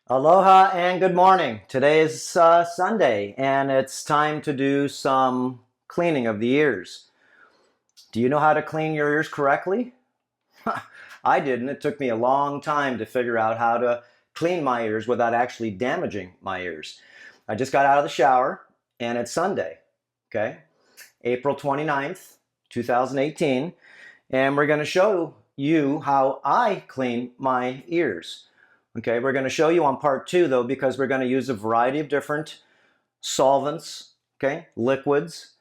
Aloha and good morning. Today is Sunday and it's time to do some cleaning of the ears. Do you know how to clean your ears correctly? I didn't. It took me a long time to figure out how to clean my ears without actually damaging my ears. I just got out of the shower and it's Sunday, okay? April 29th, 2018, and we're going to show you how I clean my ears. Okay, we're going to show you on part 2 though, because we're going to use a variety of different solvents, okay, liquids,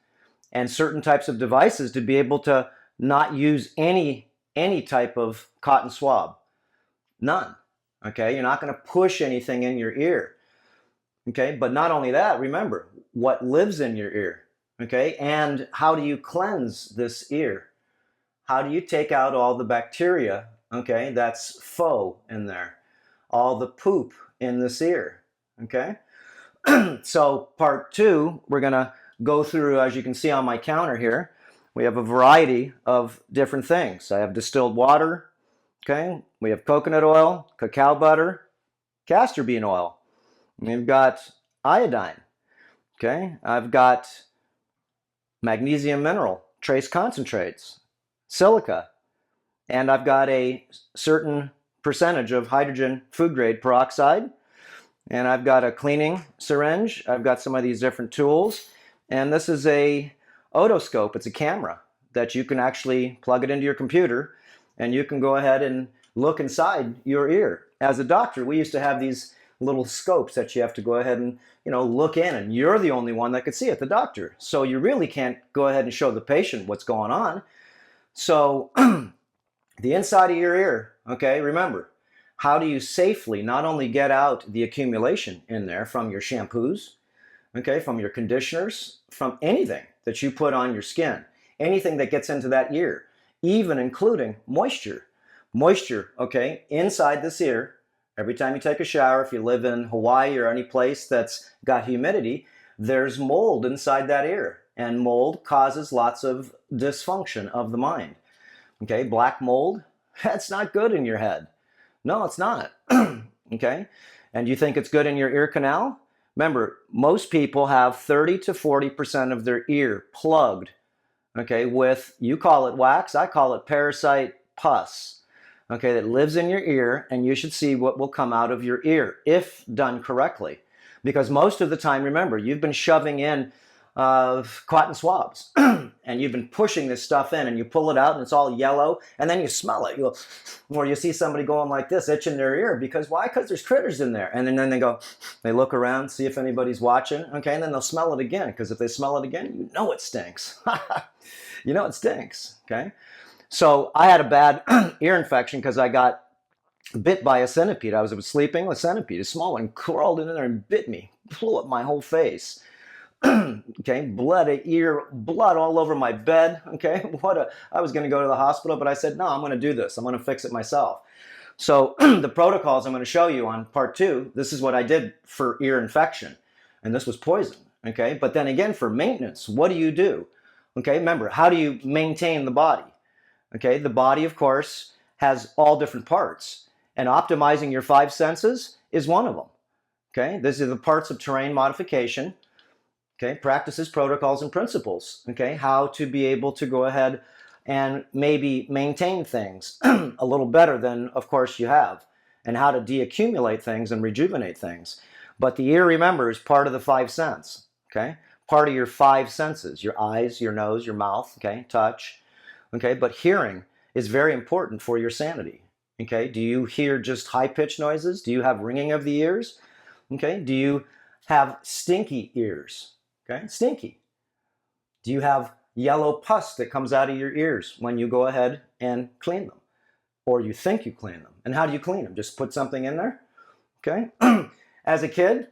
and certain types of devices to be able to not use any type of cotton swab. None. Okay, you're not going to push anything in your ear. Okay, but not only that, remember what lives in your ear. Okay, and how do you cleanse this ear? How do you take out all the bacteria, okay, that's faux in there? All the poop in this ear, okay? So part 2, we're gonna go through, as you can see on my counter here, we have a variety of different things. I have distilled water, okay? We have coconut oil, cacao butter, castor bean oil. We've got iodine, okay? I've got magnesium mineral, trace concentrates, silica, and I've got a certain percentage of hydrogen food grade peroxide, and I've got a cleaning syringe. I've got some of these different tools, and this is a otoscope. It's a camera that you can actually plug it into your computer, and you can go ahead and look inside your ear. As a doctor, we used to have these little scopes that you have to go ahead and look in, and you're the only one that could see it, the doctor. So you really can't go ahead and show the patient what's going on. So the inside of your ear, okay, remember, how do you safely not only get out the accumulation in there from your shampoos, okay, from your conditioners, from anything that you put on your skin, anything that gets into that ear, even including moisture. Moisture, okay, inside this ear, every time you take a shower, if you live in Hawaii or any place that's got humidity, there's mold inside that ear, and mold causes lots of dysfunction of the mind. Okay, black mold, that's not good in your head. No, it's not. Okay, and you think it's good in your ear canal? Remember, most people have 30 to 40% of their ear plugged, okay, with, you call it wax, I call it parasite pus, okay, that lives in your ear, and you should see what will come out of your ear if done correctly. Because most of the time, remember, you've been shoving in cotton swabs and you've been pushing this stuff in, and you pull it out and it's all yellow, and then you smell it. Or you see somebody going like this, itching their ear, because why? Because there's critters in there. And then they look around, see if anybody's watching, okay, and then they'll smell it again, because if they smell it again, you know it stinks. You know it stinks, okay? So I had a bad ear infection because I got bit by a centipede. I was sleeping, a centipede, a small one, crawled in there and bit me, blew up my whole face. Okay, blood all over my bed. Okay, I was going to go to the hospital, but I said, no, I'm going to do this. I'm going to fix it myself. So the protocols I'm going to show you on part 2, this is what I did for ear infection, and this was poison. Okay, but then again, for maintenance, what do you do? Okay, remember, how do you maintain the body? Okay, the body, of course, has all different parts, and optimizing your 5 senses is one of them. Okay, these are the parts of terrain modification. Okay, practices, protocols, and principles. Okay, how to be able to go ahead and maybe maintain things a little better than, of course, you have, and how to deaccumulate things and rejuvenate things. But the ear, remember, is part of the 5 senses. Okay, part of your 5 senses: your eyes, your nose, your mouth. Okay, touch. Okay, but hearing is very important for your sanity. Okay, do you hear just high-pitched noises? Do you have ringing of the ears? Okay, do you have stinky ears? Okay, stinky. Do you have yellow pus that comes out of your ears when you go ahead and clean them? Or you think you clean them? And how do you clean them? Just put something in there? Okay. As a kid,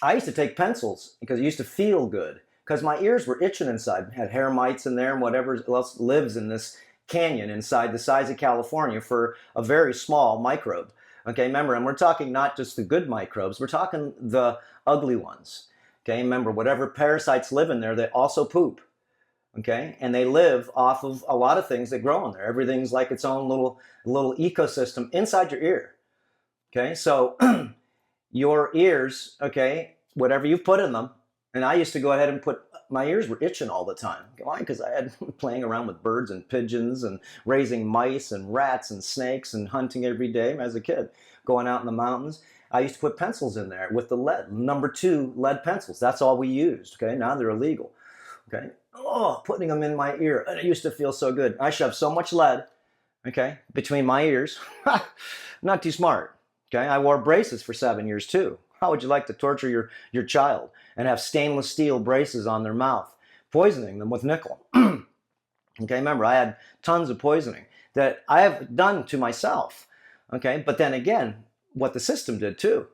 I used to take pencils because it used to feel good, because my ears were itching inside. I had hair mites in there and whatever else lives in this canyon inside the size of California for a very small microbe. Okay, remember, and we're talking not just the good microbes, we're talking the ugly ones. Okay, remember, whatever parasites live in there, they also poop. Okay, and they live off of a lot of things that grow in there. Everything's like its own little ecosystem inside your ear. Okay, so your ears, okay, whatever you put in them, and I used to go ahead and put, my ears were itching all the time. Why? Because I had playing around with birds and pigeons and raising mice and rats and snakes and hunting every day as a kid, going out in the mountains. I used to put pencils in there with the lead, #2 lead pencils. That's all we used, okay? Now they're illegal, okay? Oh, putting them in my ear, and it used to feel so good. I shoved so much lead, okay, between my ears. Not too smart. Okay, I wore braces for 7 years too. How would you like to torture your child and have stainless steel braces on their mouth, poisoning them with nickel? Okay, remember, I had tons of poisoning that I have done to myself. Okay, but then again, what the system did too.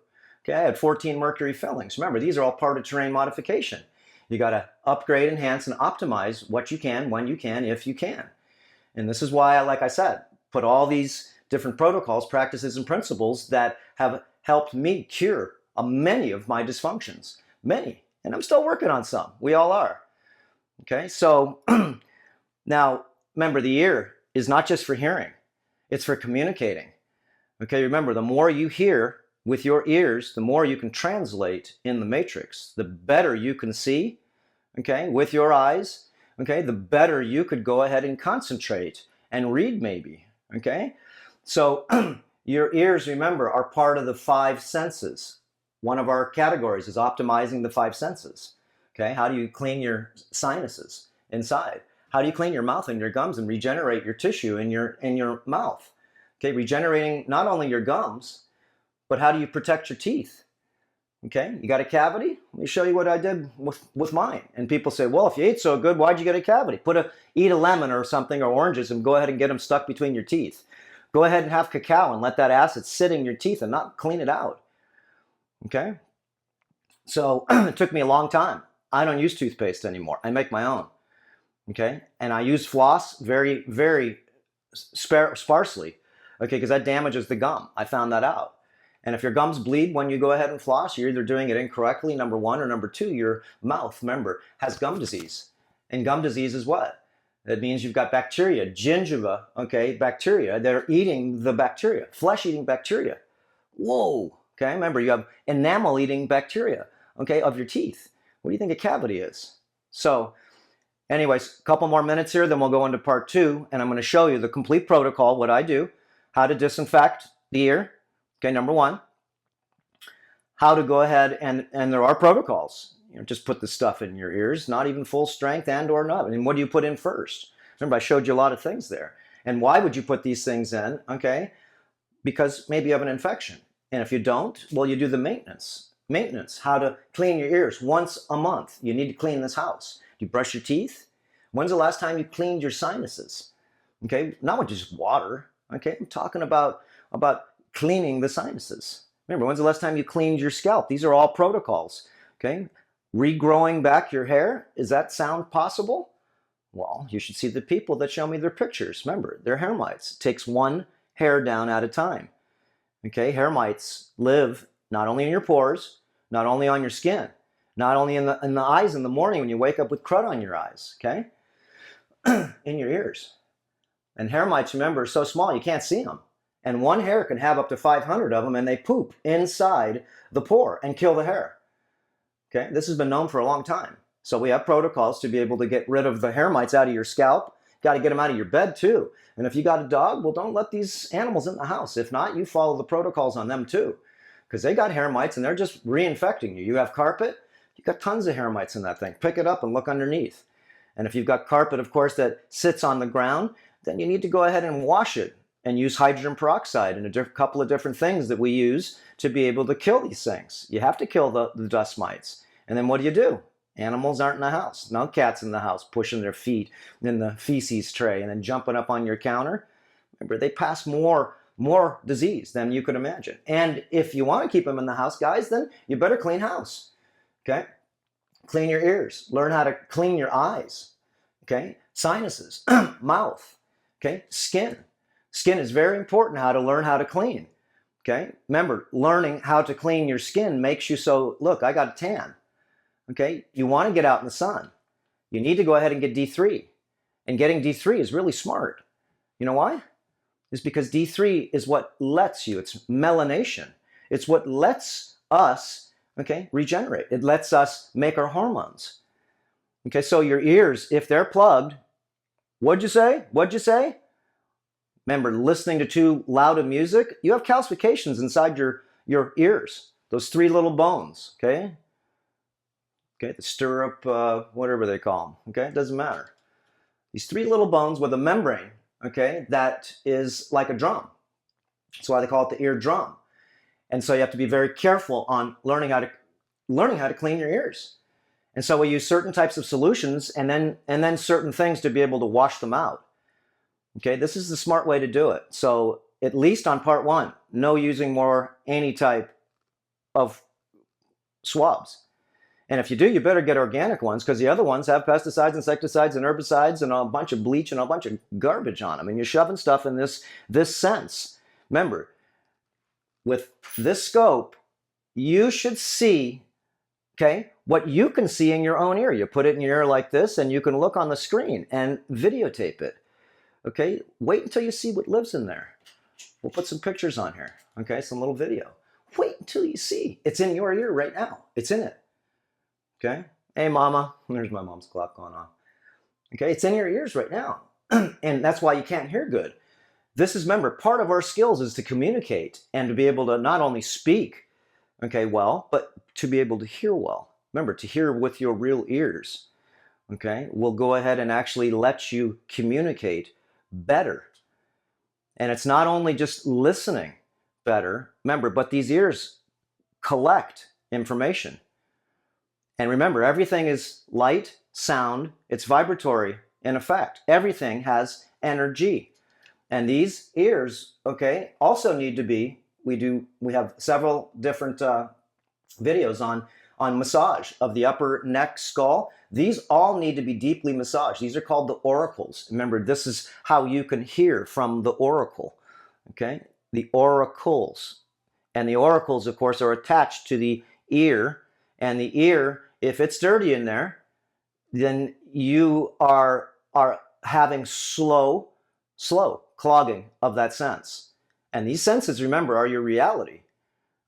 Okay, I had 14 mercury fillings. Remember, these are all part of terrain modification. You got to upgrade, enhance, and optimize what you can, when you can, if you can. And this is why, like I said, put all these different protocols, practices, and principles that have helped me cure many of my dysfunctions. Many. And I'm still working on some. We all are. Okay, so now remember, the ear is not just for hearing, it's for communicating. Okay, remember, the more you hear with your ears, the more you can translate in the matrix. The better you can see, okay, with your eyes, okay, the better you could go ahead and concentrate and read maybe, okay? So your ears, remember, are part of the 5 senses. One of our categories is optimizing the 5 senses. Okay, how do you clean your sinuses inside? How do you clean your mouth and your gums and regenerate your tissue in your mouth? Okay, regenerating not only your gums, but how do you protect your teeth? Okay, you got a cavity? Let me show you what I did with mine. And people say, well, if you ate so good, why'd you get a cavity? Eat a lemon or something, or oranges, and go ahead and get them stuck between your teeth. Go ahead and have cacao and let that acid sit in your teeth and not clean it out. Okay? So it took me a long time. I don't use toothpaste anymore. I make my own. Okay? And I use floss very, very sparsely. Okay? Because that damages the gum. I found that out. And if your gums bleed when you go ahead and floss, you're either doing it incorrectly, #1, or #2, your mouth, remember, has gum disease. And gum disease is what? That means you've got bacteria, gingiva, okay, bacteria. They're eating the bacteria, flesh-eating bacteria. Whoa, okay, remember, you have enamel-eating bacteria, okay, of your teeth. What do you think a cavity is? So, anyways, a couple more minutes here, then we'll go into part 2, and I'm going to show you the complete protocol, what I do, how to disinfect the ear, okay, #1, how to go ahead, and there are protocols. You know, just put the stuff in your ears, not even full strength and or not. And what do you put in first? Remember, I showed you a lot of things there. And why would you put these things in? Okay, because maybe you have an infection. And if you don't, well, you do the maintenance. Maintenance, how to clean your ears once a month. You need to clean this house. Do you brush your teeth? When's the last time you cleaned your sinuses? Okay, not with just water. Okay, I'm talking about cleaning the sinuses. Remember, when's the last time you cleaned your scalp? These are all protocols. Okay, regrowing back your hair, does that sound possible? Well, you should see the people that show me their pictures. Remember, they're hair mites. It takes one hair down at a time. Okay, hair mites live not only in your pores, not only on your skin, not only in the eyes in the morning when you wake up with crud on your eyes, okay? In your ears. And hair mites, remember, are so small you can't see them. And one hair can have up to 500 of them, and they poop inside the pore and kill the hair. Okay, this has been known for a long time. So we have protocols to be able to get rid of the hair mites out of your scalp. Got to get them out of your bed too. And if you got a dog, well, don't let these animals in the house. If not, you follow the protocols on them too, because they got hair mites and they're just reinfecting you. You have carpet, you got tons of hair mites in that thing. Pick it up and look underneath. And if you've got carpet, of course, that sits on the ground, then you need to go ahead and wash it and use hydrogen peroxide and a couple of different things that we use to be able to kill these things. You have to kill the dust mites. And then what do? Animals aren't in the house. No cats in the house pushing their feet in the feces tray and then jumping up on your counter. Remember, they pass more disease than you could imagine. And if you want to keep them in the house, guys, then you better clean house. Okay? Clean your ears. Learn how to clean your eyes. Okay? Sinuses, mouth. Okay? Skin. Skin is very important, how to learn how to clean. Okay? Remember, learning how to clean your skin makes you so, look, I got a tan. Okay? You want to get out in the sun. You need to go ahead and get D3. And getting D3 is really smart. You know why? is because D3 is what lets you, it's melanation. It's what lets us, okay, regenerate. It lets us make our hormones. Okay, so your ears, if they're plugged, what'd you say? What'd you say? Remember, listening to too loud of music, you have calcifications inside your ears. Those three little bones, okay? Okay, the stirrup, whatever they call them, okay? It doesn't matter. These three little bones with a membrane, okay, that is like a drum. That's why they call it the ear drum. And so you have to be very careful on learning how to clean your ears. And so we use certain types of solutions and then certain things to be able to wash them out. Okay, this is the smart way to do it. So at least on part 1, no using more any type of swabs. And if you do, you better get organic ones, because the other ones have pesticides, insecticides, and herbicides, and a bunch of bleach and a bunch of garbage on them. And you're shoving stuff in this sense. Remember, with this scope, you should see, okay, what you can see in your own ear. You put it in your ear like this, and you can look on the screen and videotape it. Okay, wait until you see what lives in there. We'll put some pictures on here, okay, some little video. Wait until you see. It's in your ear right now. It's in it. Okay, hey mama, there's my mom's clock going on. Okay, it's in your ears right now. And that's why you can't hear good. This is, remember, part of our skills is to communicate and to be able to not only speak, okay, well, but to be able to hear well. Remember, to hear with your real ears, okay, will go ahead and actually let you communicate better. And it's not only just listening better, remember, but these ears collect information. And remember, everything is light, sound, it's vibratory in effect. Everything has energy. And these ears, okay, also need to be, we have several different videos on massage of the upper neck, skull. These all need to be deeply massaged. These are called the auricles. Remember, this is how you can hear from the auricle, okay? The auricles. And the auricles, of course, are attached to the ear. And the ear, if it's dirty in there, then you are having slow clogging of that sense. And these senses, remember, are your reality.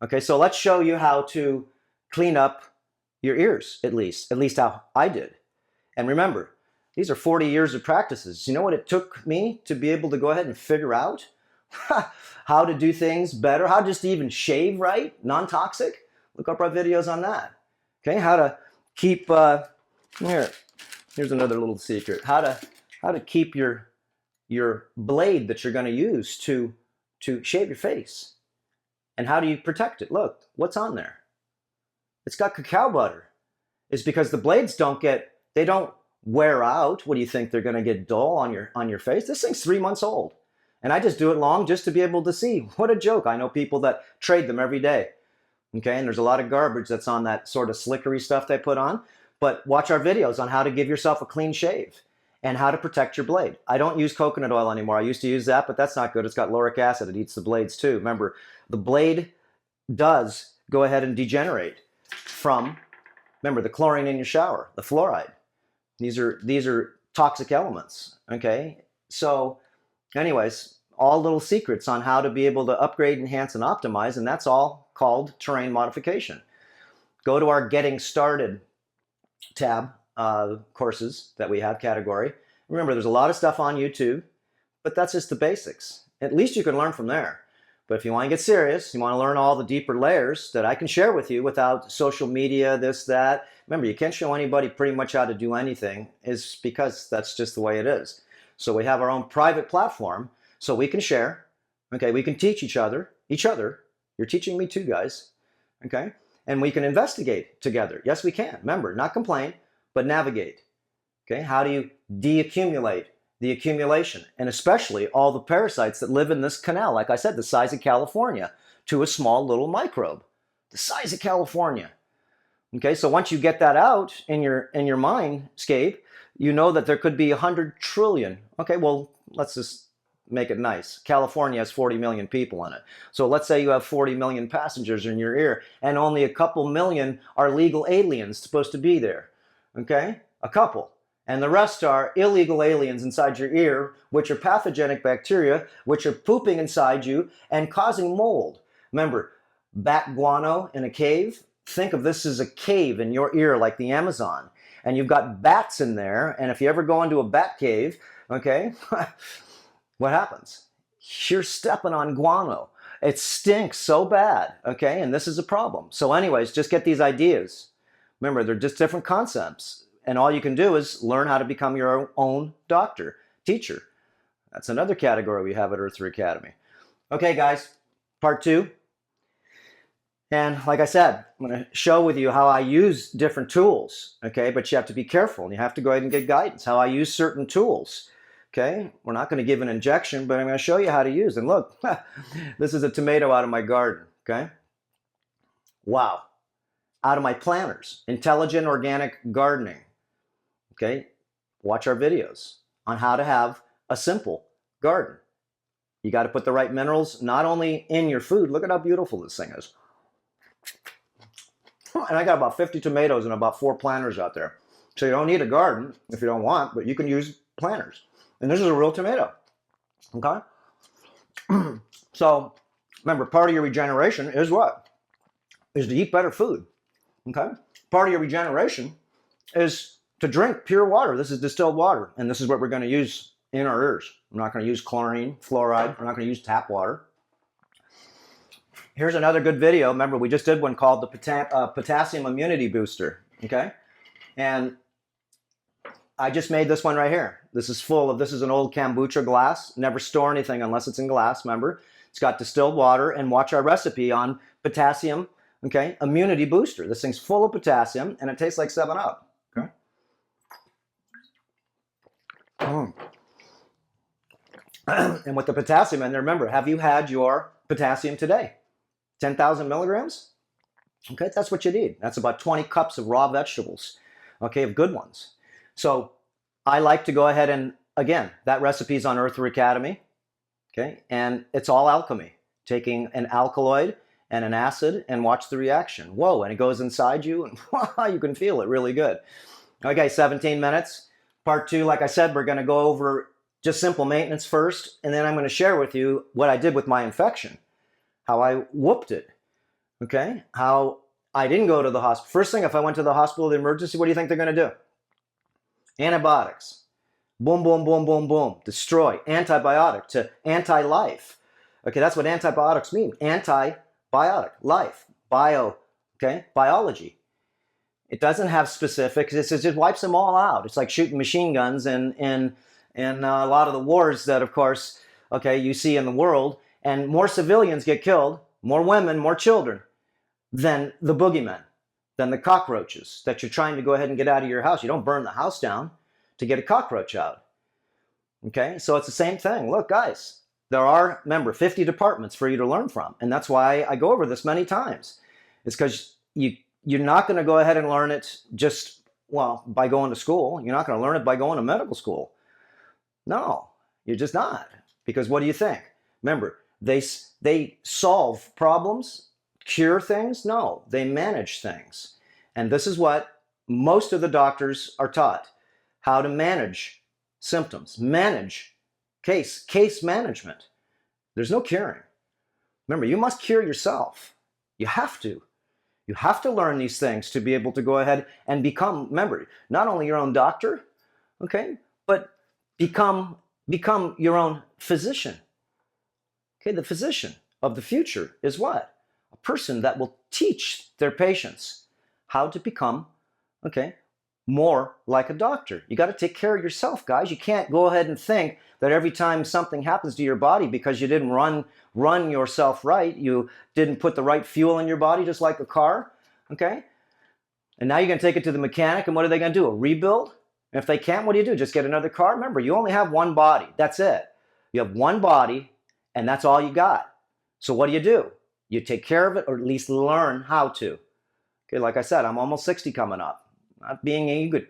Okay, so let's show you how to clean up your ears, at least how I did. And remember, these are 40 years of practices. You know what it took me to be able to go ahead and figure out how to do things better, how just to even shave right, non-toxic? Look up our videos on that. Okay, how to keep, here's another little secret. How to keep your blade that you're going to use to shave your face. And how do you protect it? Look, what's on there? It's got cacao butter. It's because the blades don't wear out. What do you think? They're going to get dull on your face? This thing's 3 months old. And I just do it long just to be able to see. What a joke. I know people that trade them every day. Okay, and there's a lot of garbage that's on that sort of slickery stuff they put on. But watch our videos on how to give yourself a clean shave and how to protect your blade. I don't use coconut oil anymore. I used to use that, but that's not good. It's got lauric acid. It eats the blades too. Remember, the blade does go ahead and degenerate from, remember, the chlorine in your shower, the fluoride. These are toxic elements, okay? So anyways, all little secrets on how to be able to upgrade, enhance, and optimize, and that's all called terrain modification. Go to our Getting Started tab, courses that we have category. Remember, there's a lot of stuff on YouTube, but that's just the basics. At least you can learn from there. But if you want to get serious, you want to learn all the deeper layers that I can share with you without social media, this, that. Remember, you can't show anybody pretty much how to do anything, is because that's just the way it is. So we have our own private platform so we can share, okay? We can teach each other. You're teaching me too, guys, okay? And we can investigate together. Yes, we can. Remember, not complain, but navigate, okay? How do you deaccumulate the accumulation, and especially all the parasites that live in this canal, like I said, the size of California, to a small little microbe, the size of California. Okay, so once you get that out in your mindscape, you know that there could be 100 trillion. Okay, well, let's just make it nice. California has 40 million people in it. So let's say you have 40 million passengers in your ear, and only a couple million are legal aliens supposed to be there. Okay, a couple. And the rest are illegal aliens inside your ear, which are pathogenic bacteria, which are pooping inside you and causing mold. Remember, bat guano in a cave? Think of this as a cave in your ear like the Amazon. And you've got bats in there, and if you ever go into a bat cave, okay, what happens? You're stepping on guano. It stinks so bad, okay, and this is a problem. So anyways, just get these ideas. Remember, they're just different concepts, and all you can do is learn how to become your own doctor, teacher. That's another category we have at Earth 3 Academy. Okay, guys, part 2. And like I said, I'm going to show with you how I use different tools, okay? But you have to be careful, and you have to go ahead and get guidance, how I use certain tools, okay? We're not going to give an injection, but I'm going to show you how to use. And look, this is a tomato out of my garden, okay? Wow. Out of my planters, intelligent organic gardening, okay? Watch our videos on how to have a simple garden. You got to put the right minerals, not only in your food. Look at how beautiful this thing is. And I got about 50 tomatoes and about 4 planters out there. So you don't need a garden if you don't want, but you can use planters. And this is a real tomato, okay? So remember, part of your regeneration is what? Is to eat better food, okay? Part of your regeneration is to drink pure water. This is distilled water, and this is what we're going to use in our ears. I'm not going to use chlorine, fluoride. We're not going to use tap water. Here's another good video. Remember, we just did one called the Potassium Immunity Booster, okay? And I just made this one right here. This is full of, this is an old kombucha glass. Never store anything unless it's in glass, remember? It's got distilled water, and watch our recipe on potassium, okay? Immunity Booster. This thing's full of potassium, and it tastes like 7-Up, okay? And with the potassium in there, remember, have you had your potassium today? 10,000 milligrams? Okay, that's what you need. That's about 20 cups of raw vegetables, okay, of good ones. So I like to go ahead and, again, that recipe is on Earth 3 Academy, okay, and it's all alchemy, taking an alkaloid and an acid and watch the reaction. Whoa, and it goes inside you, and you can feel it really good. Okay, 17 minutes. Part 2, like I said, we're going to go over just simple maintenance first, and then I'm going to share with you what I did with my infection, how I whooped it, okay? How I didn't go to the hospital. First thing, if I went to the hospital, the emergency, what do you think they're going to do? Antibiotics. Boom, boom, boom, boom, boom. Destroy. Antibiotic to anti-life. Okay, that's what antibiotics mean. Antibiotic. Life. Bio. Okay? Biology. It doesn't have specifics. It just wipes them all out. It's like shooting machine guns in a lot of the wars that, of course, okay, you see in the world. And more civilians get killed, more women, more children, than the boogeymen, than the cockroaches that you're trying to go ahead and get out of your house. You don't burn the house down to get a cockroach out. Okay, so it's the same thing. Look, guys, there are, remember, 50 departments for you to learn from. And that's why I go over this many times. It's because you're not going to go ahead and learn it just, well, by going to school. You're not going to learn it by going to medical school. No, you're just not. Because what do you think? Remember, they solve problems, cure things? No, they manage things. And this is what most of the doctors are taught, how to manage symptoms, manage case management. There's no curing. Remember, you must cure yourself. You have to. You have to learn these things to be able to go ahead and become, remember, not only your own doctor, okay, but become your own physician. Okay, the physician of the future is what? A person that will teach their patients how to become, okay, more like a doctor. You got to take care of yourself, guys. You can't go ahead and think that every time something happens to your body because you didn't run yourself right, you didn't put the right fuel in your body, just like a car, okay? And now you're going to take it to the mechanic, and what are they going to do? A rebuild? And if they can't, what do? Just get another car? Remember, you only have one body. That's it. You have one body, and that's all you got. So what do? You take care of it, or at least learn how to. Okay, like I said, I'm almost 60 coming up. Not being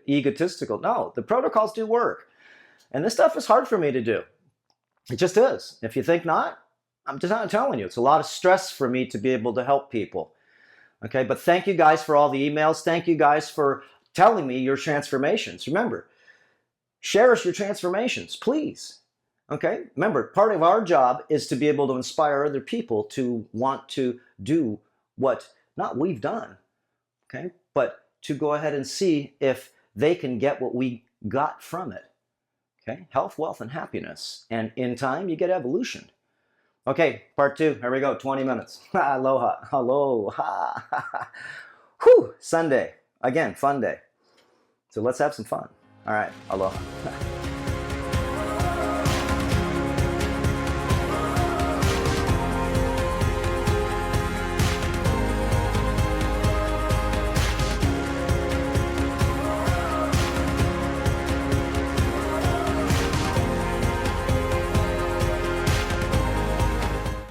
egotistical. No, the protocols do work. And this stuff is hard for me to do. It just is. If you think not, I'm just not telling you. It's a lot of stress for me to be able to help people. Okay, but thank you guys for all the emails. Thank you guys for telling me your transformations. Remember, Share us your transformations, please. Okay? Remember, part of our job is to be able to inspire other people to want to do what not we've done, okay, but to go ahead and see if they can get what we got from it. Okay? Health, wealth, and happiness. And in time, you get evolution. Okay, part 2. Here we go. 20 minutes. Aloha. Aloha. Whew. Sunday. Again, fun day. So let's have some fun. All right. Aloha.